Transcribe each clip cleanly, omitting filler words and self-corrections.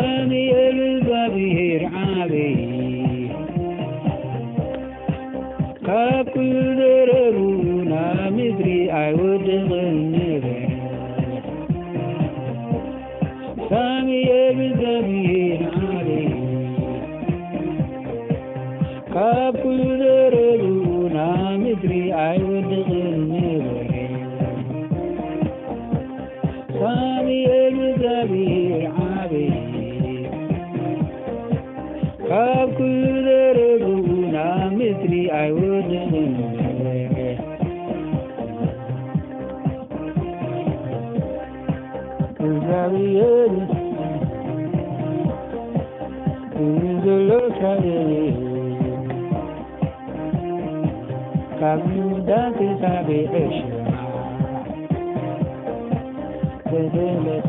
ሳሙኤል እግዚአብሔር ዓበይ ካብ ኩሉ ደረሩ ናብ ምድሪ ኣይወድቕን ነበር ሳሙኤል እግዚአብሔር ዓበይ ካብ ኩሉ ደረሩ ናብ ምድሪ ኣይወድቕን ነበር ሳሙኤል እግዚአብሔር ዓበይ ካብ ኩሉ ደረሩ ናብ ምድሪ ኣይወድቕን ነበር እግዚአብሔር ዘሎ እስራኤል ካብ ይሁዳ ክሳብ ኤርትራ ተገለጠ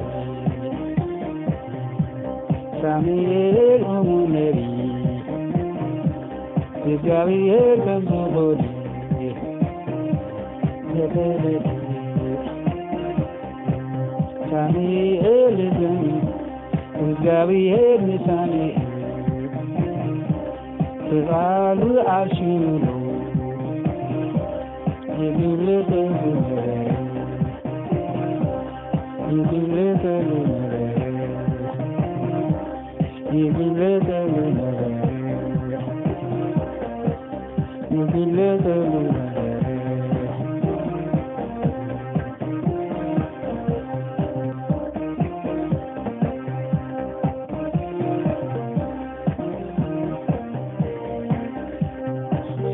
ሳሙኤል ኦሙ ነቢይ እግዚአብሔር ከዝኾነ ተገለጠ ሳሙኤል እግዚአብሔር ንሳሙኤል በቃሉ አብሽሮ ይግለጥ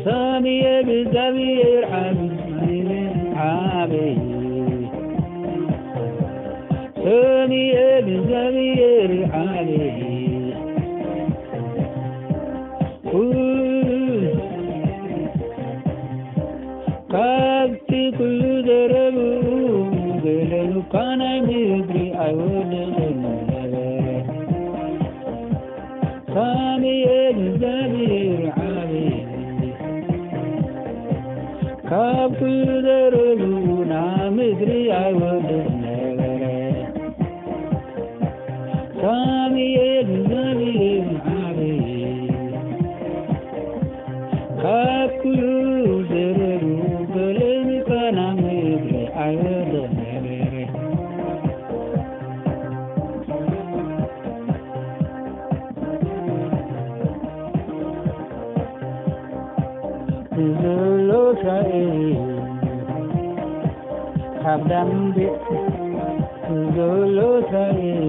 ሳሙኤል እግዚአብሔር ዓበይ ሳሙኤል እግዚአብሔር ዓበይ ካብቲ ኩሉ ደረቡ ገለሉ ካናይ ምድሪ ኣይወድቕን ነበር ሳሙኤል እግዚአብሔር ዓበይ ካብ ኩሉ ደረቡ ናብ ምድሪ ኣይወድቕን ነበር ሳሙኤል እግዚአብሔር ዓበይ ካብ ኩሉ ደረቡ ገለሉ ካናይ ምድሪ ኣይወድቕን ነበር ዘሎ እስራኤል ካብ ዳንቤዕ ዘሎ እስራኤል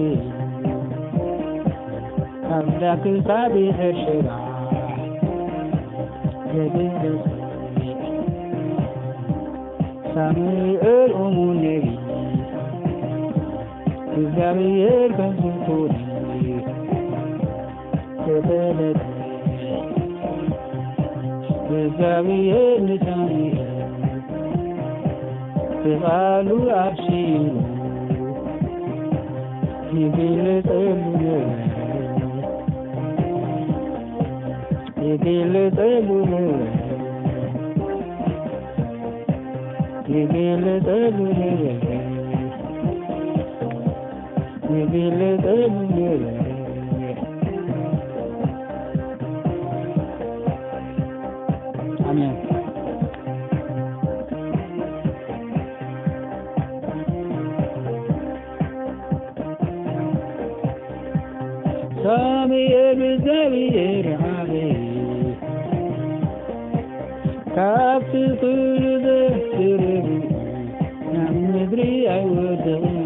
ካብ ዳን ክሳብ ኤርትራ ተገለጠ ሳሙኤል ኦሙ ነቢይ እግዚአብሔር ከዝኾነ ተገለጠ እግዚአብሔር ንሳሙኤል በቃሉ አብሽሮ ይግለጠሉ አሜን ሳሙኤል እግዚአብሔር ዓበይ ካብቲ ኩሉ ደረቡ ናብ ምድሪ ኣይወድቕን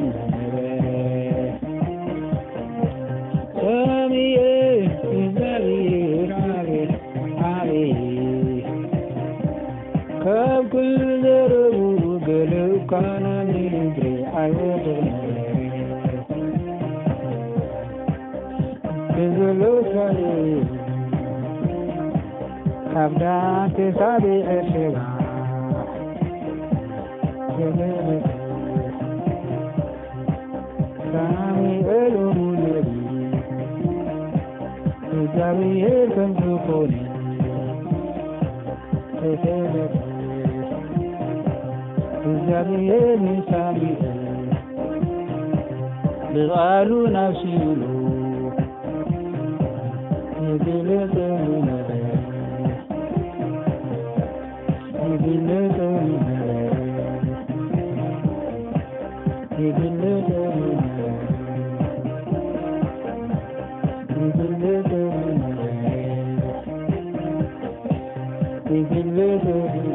ነበር ሳሙኤል እግዚአብሔር ዓበይ ካብ ኩሉ ደረቡ ገለሉ ካናይ ምድሪ ኣይወድቕን ዘሎ እስራኤል ካብ ዳን ክሳብ ኤርትራ ተገለጠ ሳሙኤል ኦሙ ነቢይ እግዚአብሔር ከዝኾነ ተገለጠ እግዚአብሔር ንሳሙኤል በቃሉ አብሽሮ ìdílé tó ní bẹ̀rẹ̀. Ìdílé tó ní bẹ̀rẹ̀. Ìdílé tó ní bẹ̀rẹ̀. Ìdílé tó ní bẹ̀rẹ̀. Ìdílé tó ní bẹ̀rẹ̀.